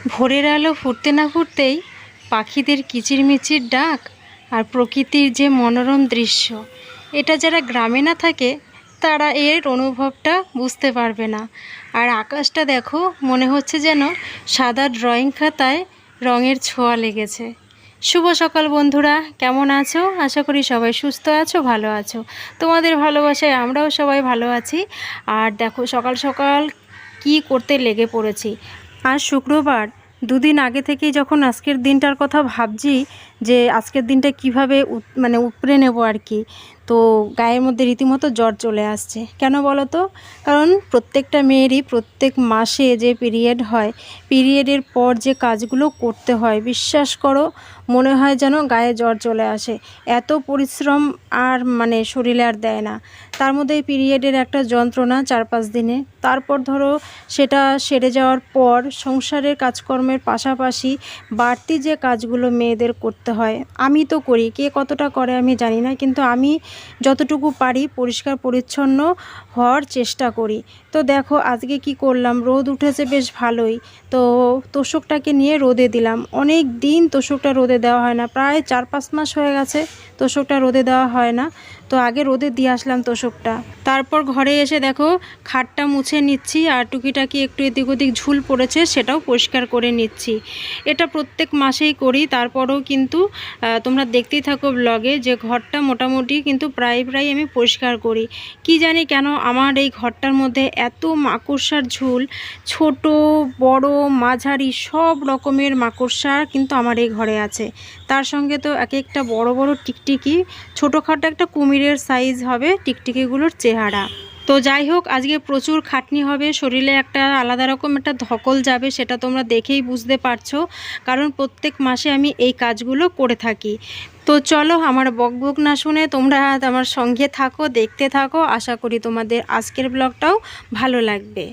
ভোরের আলো ফুটতে না ফুটতেই পাখিদের কিচিরমিচির ডাক আর প্রকৃতির যে মনোরম দৃশ্য, এটা যারা গ্রামে না থাকে তারা এর অনুভবটা বুঝতে পারবে না। আর আকাশটা দেখো, মনে হচ্ছে যেন সাদা ড্রয়িং খাতায় রঙের ছোঁয়া লেগেছে। শুভ সকাল বন্ধুরা, কেমন আছো? আশা করি সবাই সুস্থ আছো, ভালো আছো। তোমাদের ভালোবাসায় আমরাও সবাই ভালো আছি। আর দেখো সকাল সকাল কি করতে লেগে পড়েছি। আজ শুক্রবার, দুদিন আগে থেকেই যখন আজকের দিনটার কথা ভাবছি যে আজকের দিনটা কিভাবে উপড়ে নেব আর কি, তো গায়ের মধ্যে রীতিমতো জ্বর চলে আসছে। কেন বলো তো? কারণ প্রত্যেকটা মেয়েরই প্রত্যেক মাসে যে পিরিয়ড হয়, পিরিয়ডের পর যে কাজগুলো করতে হয়, বিশ্বাস করো মনে হয় যেন গায়ে জ্বর চলে আসে। এত পরিশ্রম আর শরীরে আর দেয় না। তার মধ্যে পিরিয়ডের একটা যন্ত্রণা 4-5 দিনে। তারপর ধরো সেটা সেরে যাওয়ার পর সংসারের কাজকর্মের পাশাপাশি বাড়তি যে কাজগুলো মেয়েদের করতে হয়, আমি তো করি, কে কতটা করে আমি জানি না, কিন্তু আমি যতটুকু পারি পরিষ্কার পরিচ্ছন্ন হওয়ার চেষ্টা করি। তো দেখো আজকে কি করলাম, রোদ উঠেছে বেশ ভালোই, তো তোষকটাকে নিয়ে রোদে দিলাম। অনেক দিন তোষকটা রোদে দেওয়া হয় না, প্রায় 4-5 মাস হয়ে গেছে তোষকটা রোদে দেওয়া হয় না। তো আগে রোদে দিয়ে আসলাম তোষকটা। তারপর ঘরে এসে দেখো খাটটা মুছে নিচ্ছি, আর টুকিটাকি একটু এদিক ওদিক ঝুল পড়েছে সেটাও পরিষ্কার করে নিচ্ছি। এটা প্রত্যেক মাসেই করি। তারপরেও কিন্তু তোমরা দেখতেই থাকো ব্লগে যে ঘরটা মোটামুটি কিন্তু প্রায় আমি পরিষ্কার করি। কি জানি কেন আমার এই ঘরটার মধ্যে এত মাকড়সার ঝুল, ছোট বড় মাঝারি সব রকমের মাকড়সা কিন্তু আমার এই ঘরে আছে। তার সঙ্গে তো এক একটা বড় বড় টিকটিকি, ছোটোখাটো একটা কুমিরের সাইজ হবে টিকটিকিগুলোর চেহারা। তো যাই হোক, আজকে প্রচুর খাটনি হবে, শরীরে একটা আলাদা রকম একটা ধকল যাবে, সেটা তোমরা দেখেই বুঝতে পারছো, কারণ প্রত্যেক মাসে আমি এই কাজগুলো করে থাকি। তো চলো, আমার বকবক না শুনে তোমরা আমার সঙ্গে থাকো, দেখতে থাকো। আশা করি তোমাদের আজকের ব্লগটাও ভালো লাগবে।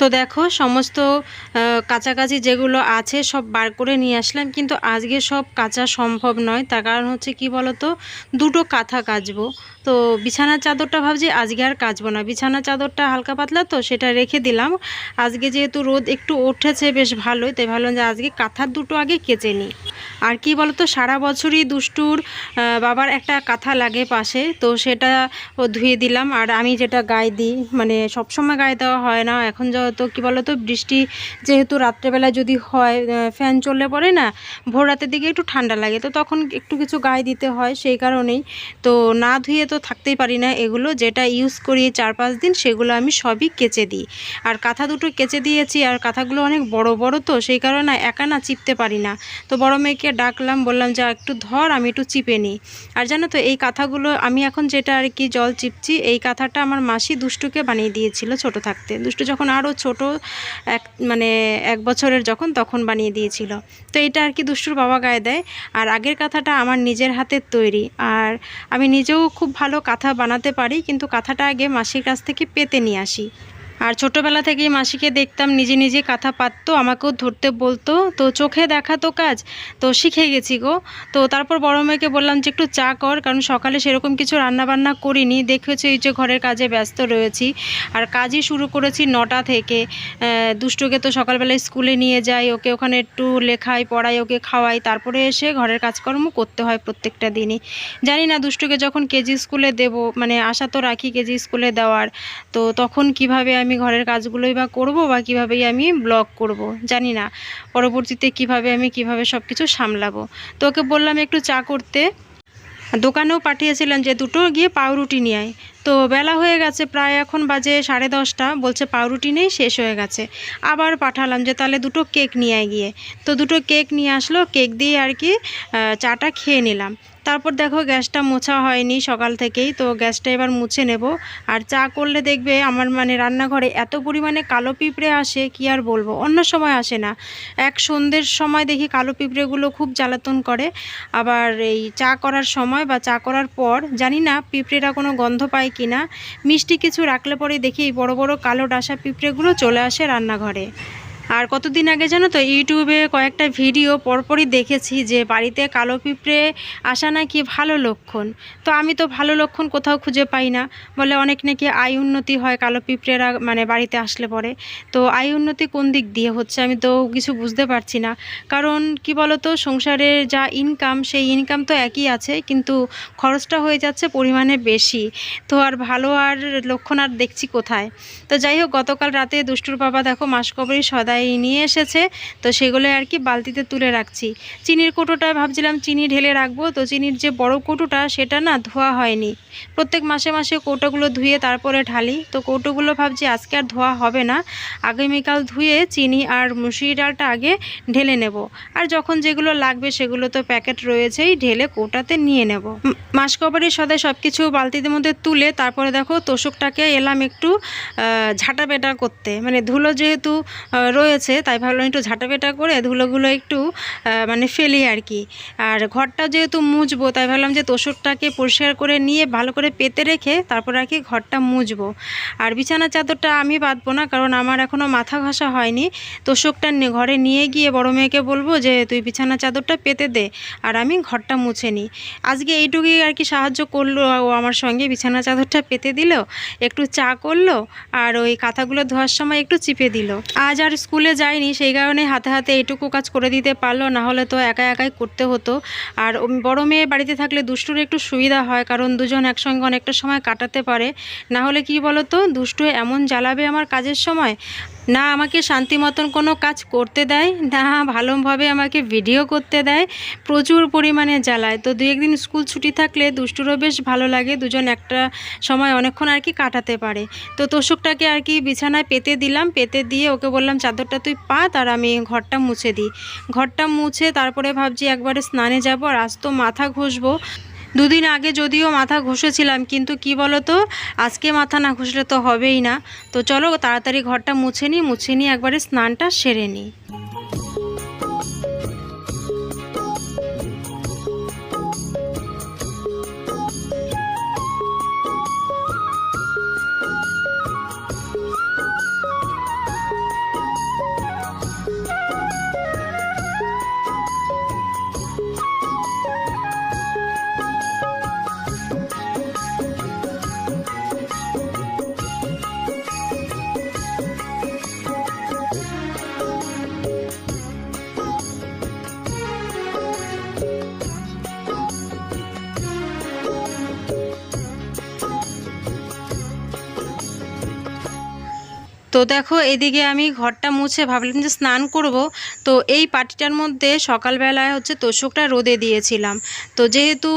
তো দেখো সমস্ত কাছাকাছি যেগুলো আছে সব বার করে নিয়ে আসলাম, কিন্তু আজকে সব কাচা সম্ভব নয়। তার কারণ হচ্ছে কি বলো তো, দুটো কাঁথা কাচবো। তো বিছানার চাদরটা ভাবছি আজকে আর কাচবো না, বিছানার চাদরটা হালকা পাতলা তো সেটা রেখে দিলাম। আজকে যেহেতু রোদ একটু উঠেছে বেশ ভালোই, তাই ভাবলাম যে আজকে কাঁথার দুটো আগে কেচে নিই। আর কি বলো তো, সারা বছরই দুষ্টুর বাবার একটা কাঁথা লাগে পাশে, তো সেটা ও ধুয়ে দিলাম। আর আমি যেটা গায়ে দিই, সবসময় গায়ে দেওয়া হয় না, এখন তো কী বলো তো, বৃষ্টি যেহেতু রাত্রেবেলা যদি হয়, ফ্যান চললে পরে না ভোর রাতের দিকে একটু ঠান্ডা লাগে, তো তখন একটু কিছু গায়ে দিতে হয়, সেই কারণেই। তো না ধুয়ে তো থাকতেই পারি না, এগুলো যেটা ইউজ করি 4-5 দিন সেগুলো আমি সবই কেচে দিই। আর কাঁথা দুটো কেচে দিয়েছি, আর কাঁথাগুলো অনেক বড় বড়, তো সেই কারণে একা না চিপতে পারি না। তো বড় মেয়েকে ডাকলাম, বললাম যা একটু ধর, আমি একটু চিপে নিই। আর জানো তো এই কাঁথাগুলো আমি এখন যেটা আর কি জল চিপছি, এই কাঁথাটা আমার মাসি দুষ্টুকে বানিয়ে দিয়েছিল ছোট থাকতে। দুষ্টু যখন আরও ছোট, 1 বছরের যখন, তখন বানিয়ে দিয়েছিল। তো এটা আর কি দুষ্টুর বাবা গায়ে দেয়। আর আগের কাঁথাটা আমার নিজের হাতের তৈরি, আর আমি নিজেও খুব ভালো কাঁথা বানাতে পারি, কিন্তু কাঁথাটা আগে মাসির কাছ থেকে পেতে নিয়ে আসি। আর ছোটোবেলা থেকেই মাসিকে দেখতাম নিজে নিজে কাঁথা পাততো, আমাকেও ধরতে বলতো, তো চোখে দেখা তো কাজ, তো শিখে গেছি গো। তো তারপর বড় মেয়েকে বললাম যে একটু চা কর, কারণ সকালে সেরকম কিছু রান্নাবান্না করিনি, দেখেছি এই যে ঘরের কাজে ব্যস্ত রয়েছি। আর কাজই শুরু করেছি 9টা থেকে। দুষ্টুকে তো সকালবেলায় স্কুলে নিয়ে যাই, ওকে ওখানে একটু লেখাই পড়াই, ওকে খাওয়াই, তারপরে এসে ঘরের কাজকর্ম করতে হয় প্রত্যেকটা দিনই। জানি না দুষ্টুকে যখন কেজি স্কুলে দেব, আশা তো রাখি কেজি স্কুলে দেওয়ার, তো তখন কিভাবে আমি ঘরের কাজগুলোই বা করব, বা কীভাবেই আমি ব্লগ করব জানি না, পরবর্তীতে কিভাবে সব কিছু সামলাবো। তো ওকে বললাম একটু চা করতে। দোকানেও পাঠিয়েছিলাম যে দুটো গিয়ে পাউরুটি নিয়ে আয়, তো তো বেলা হয়ে গেছে প্রায়, এখন বাজে 10:30, বলছে পাউরুটি নেই, শেষ হয়ে গেছে। আবার পাঠালাম যে তাহলে 2টো কেক নিয়ে গিয়ে, তো 2টো কেক নিয়ে আসলো, কেক দিয়ে আর কি চাটা খেয়ে নিলাম। তারপর দেখো গ্যাসটা মোছা হয়নি সকাল থেকেই, তো গ্যাসটা এবার মুছে নেব। আর চা করলে দেখবে আমার মানে রান্নাঘরে এত পরিমাণে কালো পিঁপড়ে আসে, কি আর বলবো, অন্য সময় আসে না, এক সন্ধ্যের সময় দেখি কালো পিঁপড়েগুলো খুব জ্বালাতন করে। আবার এই চা করার সময় বা চা করার পর জানি না পিঁপড়েরা কোনো গন্ধ পায় কি না, মিষ্টি কিছু রাখলে পরে দেখি বড় বড় কালো ডাসা পিঁপড়েগুলো চলে আসে রান্নাঘরে। আর কতদিন আগে জানো তো ইউটিউবে কয়েকটা ভিডিও পরপরই দেখেছি যে বাড়িতে কালো পিঁপড়ে আসা নাকি ভালো লক্ষণ। তো আমি তো ভালো লক্ষণ কোথাও খুঁজে পাই না, বলে অনেক নাকি আয় উন্নতি হয় কালো পিঁপড়েরা মানে বাড়িতে আসলে পরে। তো আয় উন্নতি কোন দিক দিয়ে হচ্ছে আমি তো কিছু বুঝতে পারছি না। কারণ কি বলো তো, সংসারের যা ইনকাম সেই ইনকাম তো একই আছে, কিন্তু খরচটা হয়ে যাচ্ছে পরিমাণে বেশি। তো আর ভালো আর লক্ষণ আর দেখছি কোথায়। তো যাই হোক, গতকাল রাতে দুষ্টুর বাবা দেখো মাসকবরি সদাই নিয়ে এসেছে, তো সেগুলো আর কি বালতিতে তুলে রাখছি। চিনির কৌটোটা ভাবছিলাম চিনি ঢেলে রাখবো, তো চিনির যে বড় কৌটোটা সেটা না ধোয়া হয়নি। প্রত্যেক মাসে মাসে কৌটোগুলো ধুয়ে তারপরে ঢালি, তো কৌটোগুলো ভাবছি আজকে আর ধোয়া হবে না, আগামীকাল ধুয়ে চিনি আর মুসুরি ডালটা আগে ঢেলে নেব। আর যখন যেগুলো লাগবে সেগুলো তো প্যাকেট রয়েছেই, ঢেলে কৌটাতে নিয়ে নেব। মাসকবরি সদাই সব কিছু বালতির মধ্যে তুলে তারপরে দেখো তোষকটাকে এলাম একটু ঝাঁটা পেটা করতে, মানে ধুলো যেহেতু রয়েছে তাই ভাবলাম একটু ঝাঁটাপেটা করে ধুলোগুলো একটু মানে ফেলি আর কি। আর ঘরটা যেহেতু মুছবো তাই ভাবলাম যে তোষকটাকে পরিষ্কার করে নিয়ে ভালো করে পেতে রেখে তারপর আর কি ঘরটা মুছবো। আর বিছানার চাদরটা আমি বাঁধবো না, কারণ আমার এখনও মাথা ঘষা হয়নি। তোষকটা ঘরে নিয়ে গিয়ে বড় মেয়েকে বলবো যে তুই বিছানার চাদরটা পেতে দে আর আমি ঘরটা মুছে নিই। আজকে এইটুকুই আর কি সাহায্য করলো ও আমার সঙ্গে, বিছানা চাদরটা পেতে দিল, একটু চা করলো, আর ওই কাঁথাগুলো ধোয়ার সময় একটু চিপে দিল। আজ আর স্কুলে যায়নি, সেই কারণে হাতে হাতে এইটুকু কাজ করে দিতে পারলো, না হলে তো একা একাই করতে হতো। আর বড় মেয়ে বাড়িতে থাকলে দুষ্টুর একটু সুবিধা হয়, কারণ দুজন একসঙ্গে অনেকটা সময় কাটাতে পারে। না হলে কি বলো তো, দুষ্টু এমন জ্বালাবে আমার কাজের সময়, না আমাকে শান্তি মতন কোনো কাজ করতে দেয়, না ভালোভাবে আমাকে ভিডিও করতে দেয়, প্রচুর পরিমাণে জ্বালায়। তো 2-1 দিন স্কুল ছুটি থাকলে দুষ্টুরও বেশ ভালো লাগে, দুজন একটা সময় অনেকক্ষণ আর কি কাটাতে পারে। তো তোষকটাকে আর কি বিছানায় পেতে দিলাম, পেতে দিয়ে ওকে বললাম চাদরটা তুই পাত আর আমি ঘরটা মুছে দিই। ঘরটা মুছে তারপরে ভাবছি একবারে স্নানে যাব, আর আজ তো মাথা ঘষবো। 2 দিন আগে যদিও মাথা ঘষেছিলাম, কিন্তু কি বলো তো, আজকে মাথা না ঘষলে তো হবেই না। তো চলো তাড়াতাড়ি ঘরটা মুছে নিই একবারে স্নানটা সেরে নিই। তো দেখো এদিকে আমি ঘরটা মুছে ভাবলাম যে স্নান করব। তো এই পাটিটার মধ্যে সকালবেলায় হচ্ছে তোষকটা রোদে দিয়েছিলাম। তো যেহেতু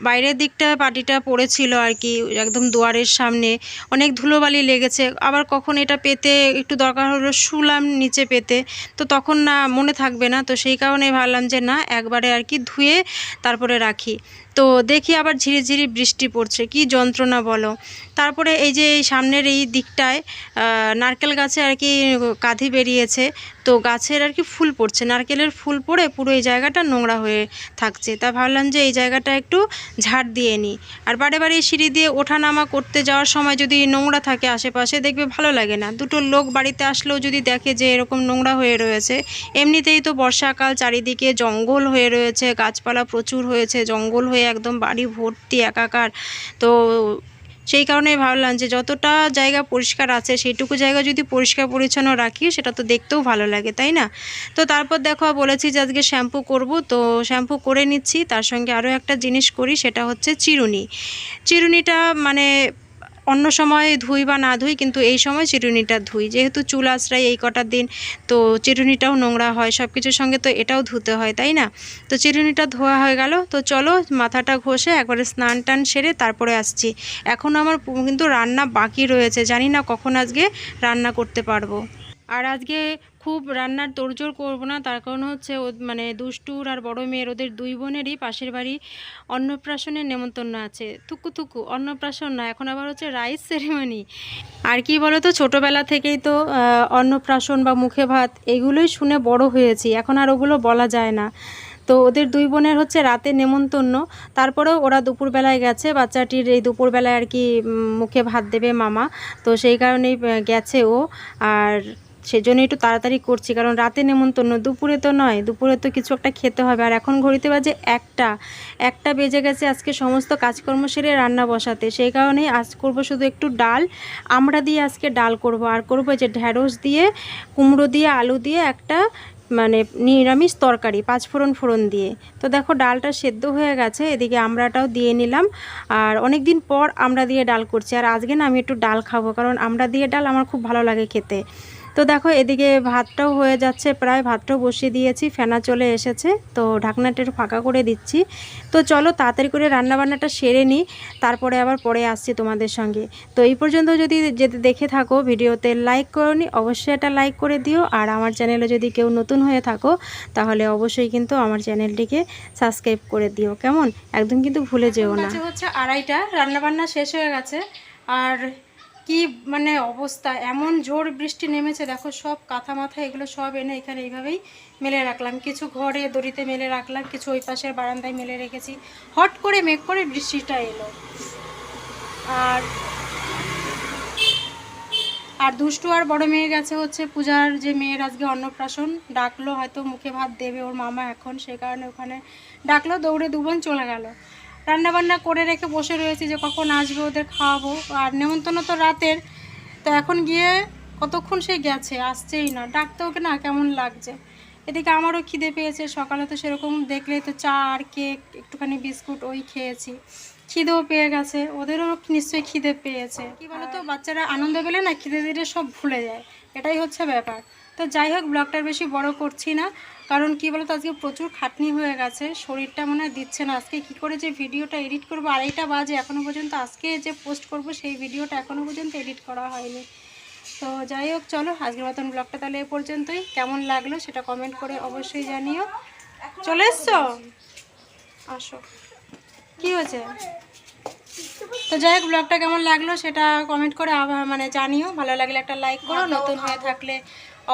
বাইরের দিকটা পাটিটা পড়েছিল আর কি, একদম দুয়ারের সামনে অনেক ধুলোবালি লেগেছে, আবার কখন এটা পেতে একটু দরকার হলো শুলাম নিচে পেতে, তো তখন না মনে থাকবে না, তো সেই কারণে ভাবলাম যে না একবারে আর কি ধুয়ে তারপরে রাখি। তো দেখি আবার ঝিরিঝিরি বৃষ্টি পড়ছে, কি যন্ত্রণা বলো। তারপরে এই যে এই সামনের এই দিকটায় নারকেল গাছে আর কি কাঁধি বেরিয়েছে, তো গাছের আর কি ফুল পড়ছে, নারকেলের ফুল পড়ে পুরো এই জায়গাটা নোংরা হয়ে থাকছে। তা ভাবলাম যে এই জায়গাটা একটু ঝাড় দিয়ে নিই। আর বারে বারে সিঁড়ি দিয়ে ওঠানামা করতে যাওয়ার সময় যদি নোংরা থাকে আশেপাশে দেখবে ভালো লাগে না, দুটো লোক বাড়িতে আসলেও যদি দেখে যে এরকম নোংরা হয়ে রয়েছে। এমনিতেই তো বর্ষাকাল, চারিদিকে জঙ্গল হয়ে রয়েছে, গাছপালা প্রচুর হয়েছে, জঙ্গল হয়ে একদম বাড়ি ভর্তি একাকার। তো সেই কারণেই ভাবলাম যে যতটা জায়গা পরিষ্কার আছে সেইটুকু জায়গা যদি পরিষ্কার পরিচ্ছন্ন রাখি সেটা তো দেখতেও ভালো লাগে, তাই না? তো তারপর দেখো বলেছি যে আজকে শ্যাম্পু করব, তো শ্যাম্পু করে নিচ্ছি। তার সঙ্গে আরও একটা জিনিস করি, সেটা হচ্ছে চিরুনি। চিরুনিটা মানে অন্য সময় ধুই বা না ধুই, কিন্তু এই সময় চিরুনিটা ধুই, যেহেতু চুল আঁচড়াই এই কটার দিন, তো চিরুনিটাও নোংরা হয়, সব কিছুর সঙ্গে তো এটাও ধুতে হয়, তাই না? তো চিরুনিটা ধোয়া হয়ে গেল। তো চলো মাথাটা ঘষে একবারে স্নান টান সেরে তারপরে আসছি। এখন আমার কিন্তু রান্না বাকি রয়েছে, জানি না কখন আজকে রান্না করতে পারবো। আর আজকে খুব রান্নার তোড়জোড় করবো না, তার কারণ হচ্ছে মানে দুষ্টুর আর বড় মেয়ের, ওদের দুই বোনেরই পাশের বাড়ি অন্নপ্রাশনের নেমন্তন্ন আছে। থুকু অন্নপ্রাশন না, এখন আবার হচ্ছে রাইস সেরেমনি। আর কি বলো তো, ছোটোবেলা থেকেই তো অন্নপ্রাশন বা মুখে ভাত এগুলোই শুনে বড় হয়েছি, এখন আর ওগুলো বলা যায় না। তো ওদের দুই বোনের হচ্ছে রাতে নেমন্তন্ন, তারপরেও ওরা দুপুরবেলায় গেছে, বাচ্চাটির এই দুপুরবেলায় আর কি মুখে ভাত দেবে মামা, তো সেই কারণেই গেছে ও। আর সেজন্য একটু তাড়াতাড়ি করছি, কারণ রাতে নেমন্তন্ন, দুপুরে তো নয়, দুপুরে তো কিছু একটা খেতে হবে। আর এখন ঘড়িতে বাজে একটা বেজে গেছে আজকে সমস্ত কাজকর্ম সেরে রান্না বসাতে, সেই কারণেই আজ করব শুধু একটু ডাল, আমরা দিয়ে আজকে ডাল করব। আর করব যে ঢ্যাঁড়স দিয়ে, কুমড়ো দিয়ে, আলু দিয়ে একটা মানে নিরামিষ তরকারি, 5 ফোড়ন দিয়ে। তো দেখো ডালটা সেদ্ধ হয়ে গেছে, এদিকে আমড়াটাও দিয়ে নিলাম। আর অনেক দিন পর আমড়া দিয়ে ডাল করছি, আর আজকে না আমি একটু ডাল খাবো, কারণ আমড়া দিয়ে ডাল আমার খুব ভালো লাগে খেতে। তো দেখো এদিকে ভাতটাও হয়ে যাচ্ছে, প্রায় ভাতটাও বসিয়ে দিয়েছি, ফেনা চলে এসেছে, তো ঢাকনাটা একটু ফাঁকা করে দিচ্ছি। তো চলো তাড়াতাড়ি করে রান্নাবান্নাটা সেরে নিই, তারপরে আবার পরে আসছি তোমাদের সঙ্গে। তো এই পর্যন্ত যদি দেখে থাকো ভিডিওতে লাইক করোনি, অবশ্যই একটা লাইক করে দিও। আর আমার চ্যানেলে যদি কেউ নতুন হয়ে থাকো, তাহলে অবশ্যই কিন্তু আমার চ্যানেলটিকে সাবস্ক্রাইব করে দিও, কেমন? একদম কিন্তু ভুলে যেও না। হচ্ছে 2:30, রান্নাবান্না শেষ হয়ে গেছে। আর কি মানে অবস্থা, এমন জোর বৃষ্টি নেমেছে, দেখো সব কাঁথা মাথা এগুলো সব এনে এখানে এইভাবেই মেলে রাখলাম, কিছু ঘরে দড়িতে মেলে রাখলাম, কিছু ওই পাশের বারান্দায় মেলে রেখেছি। হট করে মেঘ করে বৃষ্টিটা এলো। আর দুষ্টু আর বড় মেয়ে গেছে হচ্ছে পূজার যে মেয়ের আজকে অন্নপ্রাশন, ডাকলো, হয়তো মুখে ভাত দেবে ওর মামা এখন, সেই কারণে ওখানে ডাকলো, দৌড়ে দুবোন চলে গেল। রান্নাবান্না করে রেখে বসে রয়েছি যে কখন আসবে ওদের খাওয়াবো। আর নেমন্তন্ন তো রাতের, তো এখন গিয়ে কতক্ষণ সে গেছে, আসছেই না, ডাকতে ওকে না কেমন লাগছে। এদিকে আমারও খিদে পেয়েছে, সকালে তো সেরকম দেখলে তো চা আর কেক, একটুখানি বিস্কুট ওই খেয়েছি, খিদেও পেয়ে গেছে, ওদেরও নিশ্চয়ই খিদে পেয়েছে। কি বলতো, বাচ্চারা আনন্দ পেলে না খিদে দিলে সব ভুলে যায়, এটাই হচ্ছে ব্যাপার। তো যাই হোক, ব্লগটার বেশি বড় করছি না, কারণ কি বলতো আজকে প্রচুর খাটনি হয়ে গেছে, শরীরটা মনে হয় দিচ্ছে না। আজকে কি করে যে ভিডিওটা এডিট করবো, 2:30 বাজে এখনও পর্যন্ত, আজকে যে পোস্ট করব সেই ভিডিওটা এখনও পর্যন্ত এডিট করা হয়নি। তো যাই হোক, চলো আজকের মতন ব্লগটা তাহলে এ পর্যন্তই। কেমন লাগলো সেটা কমেন্ট করে অবশ্যই জানিও। চলে এসছো, আসো, কি হয়েছে? তো যাই হোক, ব্লগটা কেমন লাগলো সেটা কমেন্ট করে মানে জানিও, ভালো লাগলে একটা লাইক করো, নতুন হয়ে থাকলে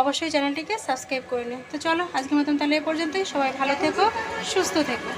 অবশ্যই চ্যানেলটিকে সাবস্ক্রাইব করে নিও। তো চলো আজকের মতন তাহলে এ পর্যন্তই, সবাই ভালো থেকো, সুস্থ থেকো।